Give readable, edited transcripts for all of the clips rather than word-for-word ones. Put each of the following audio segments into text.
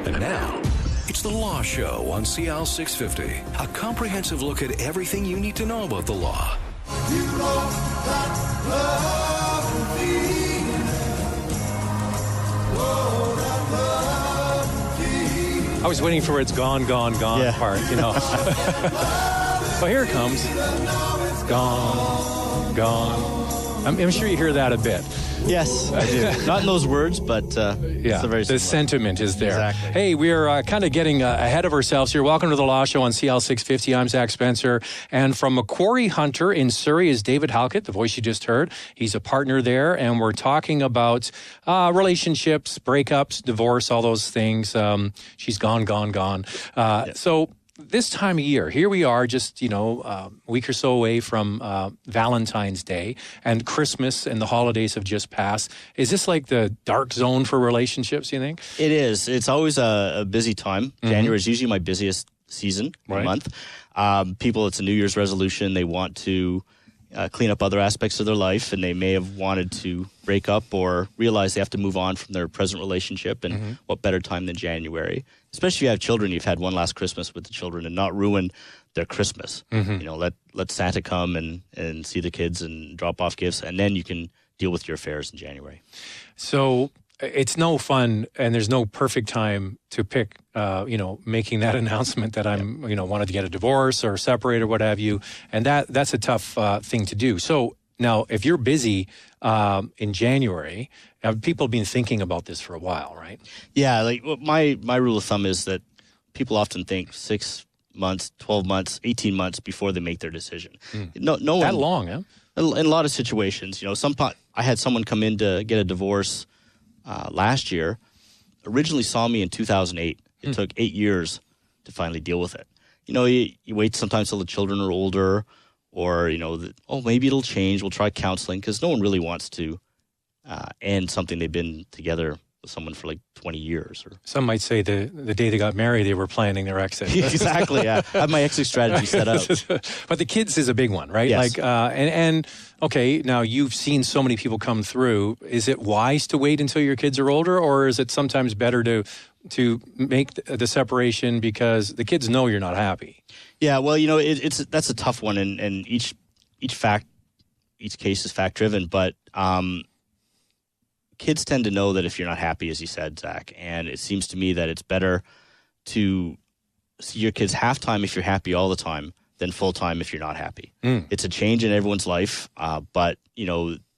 And now, it's The Law Show on CL 650. A comprehensive look at everything you need to know about the law. You know that love will be. Oh, that love will be. I was waiting for its gone part, you know. Well, here it comes. Gone. I'm sure you hear that a bit. Yes, I do. Not in those words, but it's a very the sentiment is there. Exactly. Hey, we're kind of getting ahead of ourselves here. Welcome to The Law Show on CL 650. I'm Zach Spencer. And from McQuarrie Hunter in Surrey is David Halkett, the voice you just heard. He's a partner there, and we're talking about relationships, breakups, divorce, all those things. She's gone. Yes. So this time of year, here we are just, a week or so away from Valentine's Day, and Christmas and the holidays have just passed. Is this like the dark zone for relationships, you think? It is. It's always a busy time. Mm-hmm. January is usually my busiest season, month. People, it's a New Year's resolution. They want to clean up other aspects of their life, and they may have wanted to break up or realize they have to move on from their present relationship, and what better time than January? Especially if you have children, you've had one last Christmas with the children and not ruin their Christmas. Let Santa come and see the kids and drop off gifts, and then you can deal with your affairs in January. So it's no fun, and there's no perfect time to pick, making that announcement that I'm, wanted to get a divorce or separate or what have you. And that's a tough thing to do. So now, if you're busy in January, people have been thinking about this for a while, right? Yeah, like my rule of thumb is that people often think 6 months, 12 months, 18 months before they make their decision. No that one, long, huh? In a lot of situations, I had someone come in to get a divorce last year. Originally saw me in 2008. It took 8 years to finally deal with it. You wait sometimes till the children are older, or maybe it'll change. We'll try counseling, because no one really wants to end something they've been together with someone for like 20 years. Or some might say the day they got married, they were planning their exit. Exactly. Yeah, I have my exit strategy set up. But the kids is a big one, right? Yes. And okay, now you've seen so many people come through. Is it wise to wait until your kids are older, or is it sometimes better to make the separation because the kids know you're not happy? Yeah, well, that's a tough one, and each case is fact driven, but kids tend to know that if you're not happy, as you said, Zach, and it seems to me that it's better to see your kids half-time if you're happy all the time than full-time if you're not happy. It's a change in everyone's life, but,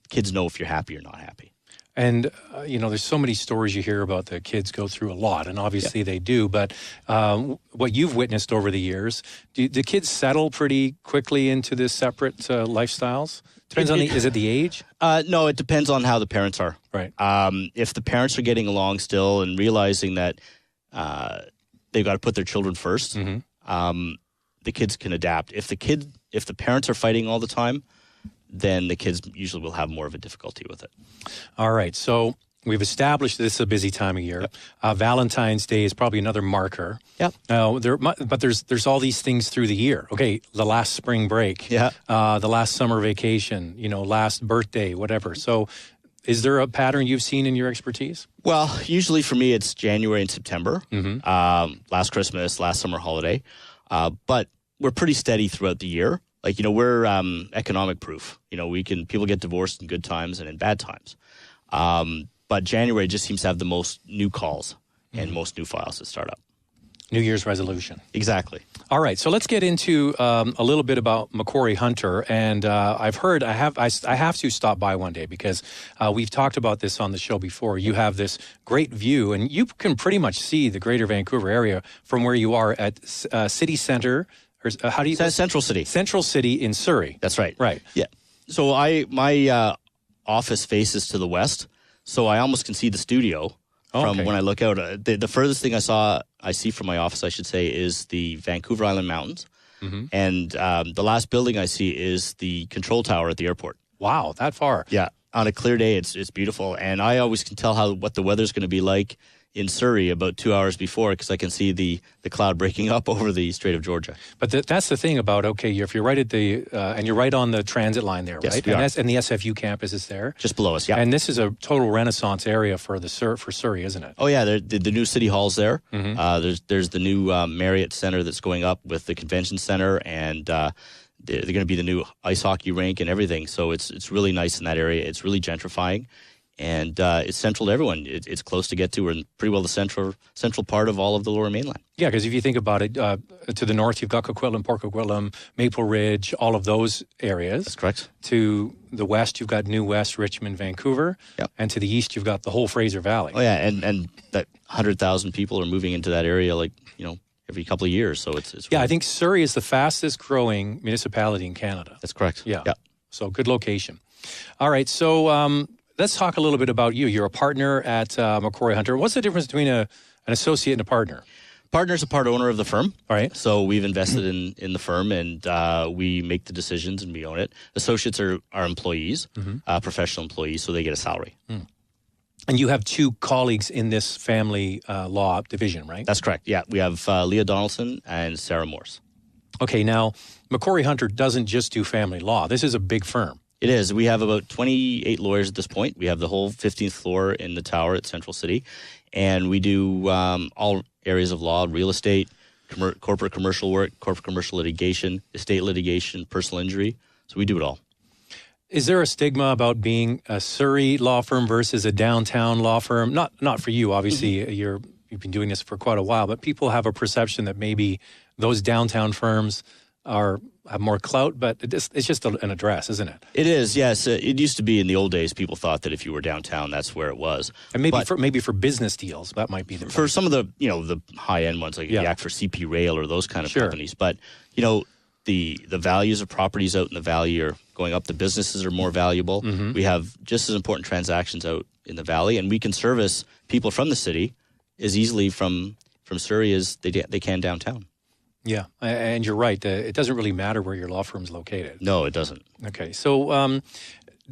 kids know if you're happy or not happy. And, there's so many stories you hear about the kids go through a lot, and obviously they do, but what you've witnessed over the years, do the kids settle pretty quickly into this separate lifestyles? Depends on is it the age? No, it depends on how the parents are. Right. If the parents are getting along still and realizing that they've got to put their children first, the kids can adapt. If the parents are fighting all the time, then the kids usually will have more of a difficulty with it. All right. So we've established this is a busy time of year. Yep. Valentine's Day is probably another marker. Yep. But there's all these things through the year. Okay, the last spring break. Yeah. The last summer vacation. Last birthday, whatever. So, is there a pattern you've seen in your expertise? Well, usually for me it's January and September. Last Christmas, last summer holiday. But we're pretty steady throughout the year. Like, we're economic proof. People get divorced in good times and in bad times. But January just seems to have the most new calls and most new files that start up. New Year's resolution. Exactly. All right, so let's get into a little bit about McQuarrie Hunter. And I've heard I have to stop by one day because we've talked about this on the show before. You have this great view, and you can pretty much see the Greater Vancouver area from where you are at City Centre. Or how do you? Central City. Central City in Surrey. That's right. Right. Yeah. So my office faces to the west, so I almost can see the studio from when I look out. The furthest thing I see from my office, I should say, is the Vancouver Island Mountains, and the last building I see is the control tower at the airport. Wow, that far? Yeah. On a clear day, it's beautiful, and I always can tell what the weather's going to be like in Surrey about 2 hours before because I can see the cloud breaking up over the Strait of Georgia. But that's the thing about, okay, if you're right at the, and you're right on the transit line there, Yes, right? we are. And the SFU campus is there. Just below us, yeah. And this is a total renaissance area for Surrey, isn't it? Oh, yeah, the new city hall's there. There's the new Marriott Center that's going up with the convention center, and they're going to be the new ice hockey rink and everything. So it's really nice in that area. It's really gentrifying. And it's central to everyone. It's close to get to. We're in pretty well the central part of all of the Lower Mainland. Yeah, because if you think about it, to the north you've got Coquitlam, Port Coquitlam, Maple Ridge, all of those areas. That's correct. To the west you've got New West, Richmond, Vancouver. Yep. And to the east you've got the whole Fraser Valley. Oh, yeah, and that 100,000 people are moving into that area every couple of years. So it's yeah, really, I think Surrey is the fastest growing municipality in Canada. that's correct. Yeah. Yeah. So good location. All right, so let's talk a little bit about you. You're a partner at McQuarrie Hunter. What's the difference between an associate and a partner? Partner's a part owner of the firm. All right. So we've invested in the firm, and we make the decisions and we own it. Associates are our employees, professional employees, so they get a salary. And you have two colleagues in this family law division, right? That's correct. Yeah, we have Leah Donaldson and Sarah Morse. Okay, now, McQuarrie Hunter doesn't just do family law. This is a big firm. It is. We have about 28 lawyers at this point. We have the whole 15th floor in the tower at Central City. And we do all areas of law, real estate, corporate commercial work, corporate commercial litigation, estate litigation, personal injury. So we do it all. Is there a stigma about being a Surrey law firm versus a downtown law firm? Not for you, obviously. You've been doing this for quite a while, but people have a perception that maybe those downtown firms have more clout, but it's just an address, isn't it? It is, yes. It used to be in the old days, people thought that if you were downtown, that's where it was. And maybe for business deals, that might be the for some of the the high end ones, like if you act for CP Rail or those kind of companies. But the values of properties out in the valley are going up. The businesses are more valuable. We have just as important transactions out in the valley, and we can service people from the city as easily from Surrey as they can downtown. Yeah, and you're right. It doesn't really matter where your law firm's located. No, it doesn't. Okay, so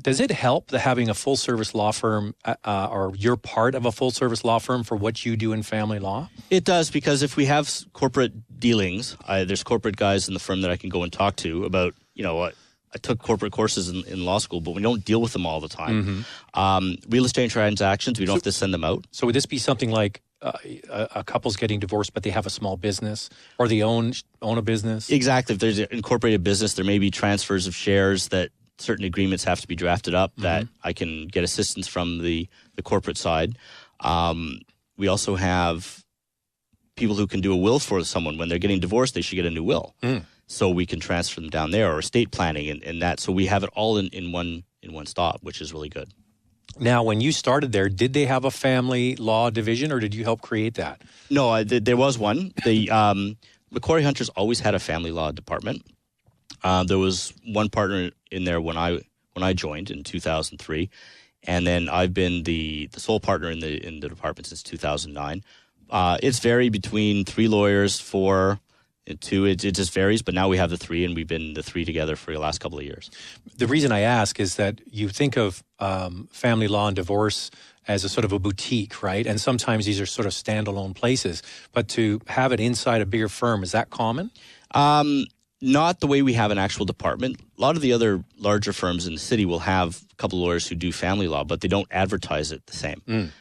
does it help that having a full-service law firm or you're part of a full-service law firm for what you do in family law? It does, because if we have corporate dealings, there's corporate guys in the firm that I can go and talk to about, I took corporate courses in law school, but we don't deal with them all the time. Real estate transactions, we don't have to send them out. So would this be something like a couple's getting divorced, but they have a small business, or they own a business? Exactly. If there's an incorporated business, there may be transfers of shares that certain agreements have to be drafted up that I can get assistance from the corporate side. We also have people who can do a will for someone. When they're getting divorced, they should get a new will. So we can transfer them down there, or estate planning and that. So we have it all in one stop, which is really good. Now, when you started there, did they have a family law division, or did you help create that? No, there was one. The McQuarrie Hunters always had a family law department. There was one partner in there when I joined in 2003, and then I've been the sole partner in the department since 2009. It's varied between 3 lawyers, 4, 2. It just varies, but now we have the 3, and we've been the 3 together for the last couple of years. The reason I ask is that you think of family law and divorce as a sort of a boutique, right? And sometimes these are sort of standalone places. But to have it inside a bigger firm, is that common? Not the way we have an actual department. A lot of the other larger firms in the city will have a couple of lawyers who do family law, but they don't advertise it the same.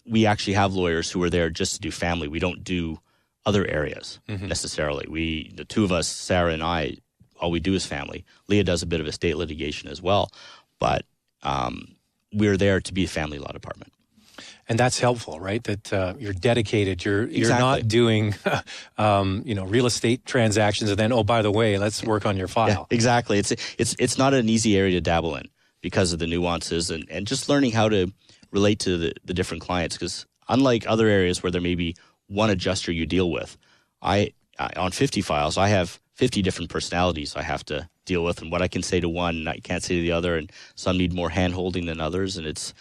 We actually have lawyers who are there just to do family. We don't do other areas necessarily. The 2 of us, Sarah and I, all we do is family. Leah does a bit of estate litigation as well, but we're there to be a family law department. And that's helpful, right? That you're dedicated. You're Exactly. not doing, real estate transactions and then, oh, by the way, let's work on your file. Yeah, exactly. It's not an easy area to dabble in because of the nuances and just learning how to relate to the different clients. Because unlike other areas where there may be one adjuster you deal with, on 50 files, I have 50 different personalities I have to deal with, and what I can say to one, I can't say to the other, and some need more hand-holding than others, and it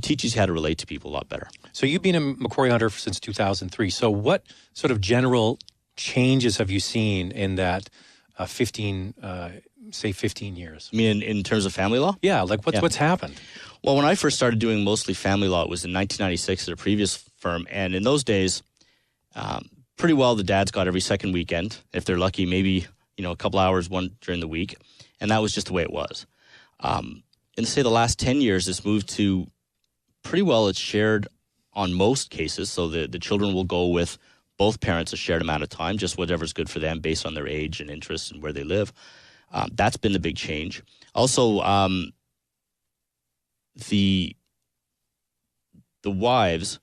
teaches you how to relate to people a lot better. So you've been a McQuarrie Hunter since 2003. So what sort of general changes have you seen in that 15 years? I mean, in terms of family law? Yeah, like what's happened? Well, when I first started doing mostly family law, it was in 1996 at a previous firm. And in those days, pretty well the dads got every second weekend. If they're lucky, maybe, a couple hours one during the week. And that was just the way it was. In, say, the last 10 years, it's moved to pretty well it's shared on most cases. So the children will go with both parents a shared amount of time, just whatever's good for them based on their age and interests and where they live. That's been the big change. Also, the wives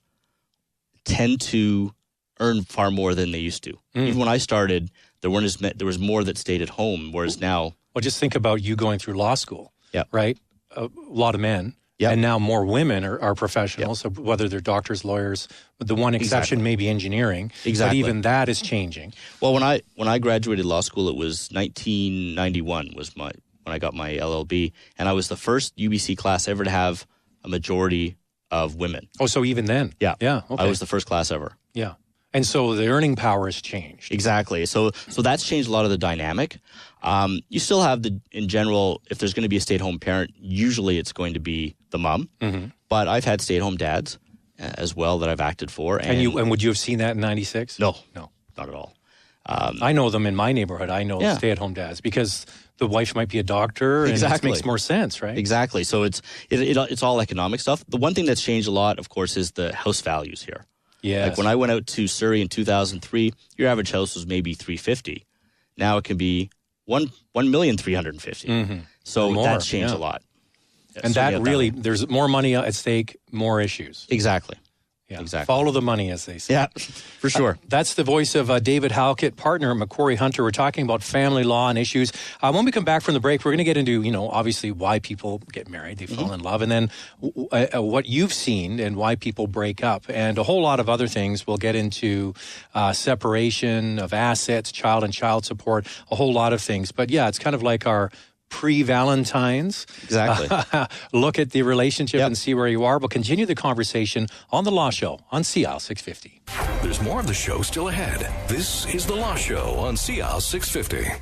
tend to earn far more than they used to. Even when I started, there was more that stayed at home, whereas now... Well, just think about you going through law school, right? A lot of men, and now more women are professionals, so whether they're doctors, lawyers. The one exception may be engineering, but even that is changing. Well, when I graduated law school, it was 1991 when I got my LLB, and I was the first UBC class ever to have a majority of women. Oh, so even then? Yeah. Okay. I was the first class ever. Yeah. And so the earning power has changed. Exactly. So that's changed a lot of the dynamic. You still have in general, if there's going to be a stay-at-home parent, usually it's going to be the mom. Mm-hmm. But I've had stay-at-home dads as well that I've acted for. And would you have seen that in 96? No, not at all. I know them in my neighborhood. I know stay-at-home dads because the wife might be a doctor, and it makes more sense, right? Exactly. So it's all economic stuff. The one thing that's changed a lot, of course, is the house values here. Yes. Like when I went out to Surrey in 2003, your average house was maybe $350,000. Now it can be $1,350,000. Mm-hmm. So that's changed a lot. And so that really, there's more money at stake, more issues. Exactly. Yeah. Exactly. Follow the money, as they say. Yeah, for sure. That's the voice of David Halkett, partner at McQuarrie Hunter. We're talking about family law and issues. When we come back from the break, we're going to get into, obviously why people get married, they fall in love, and then what you've seen and why people break up, and a whole lot of other things. We'll get into separation of assets, child and child support, a whole lot of things. But yeah, it's kind of like our pre-Valentine's. Exactly. Look at the relationship and see where you are. We'll continue the conversation on The Law Show on CL 650. There's more of the show still ahead. This is The Law Show on CL 650.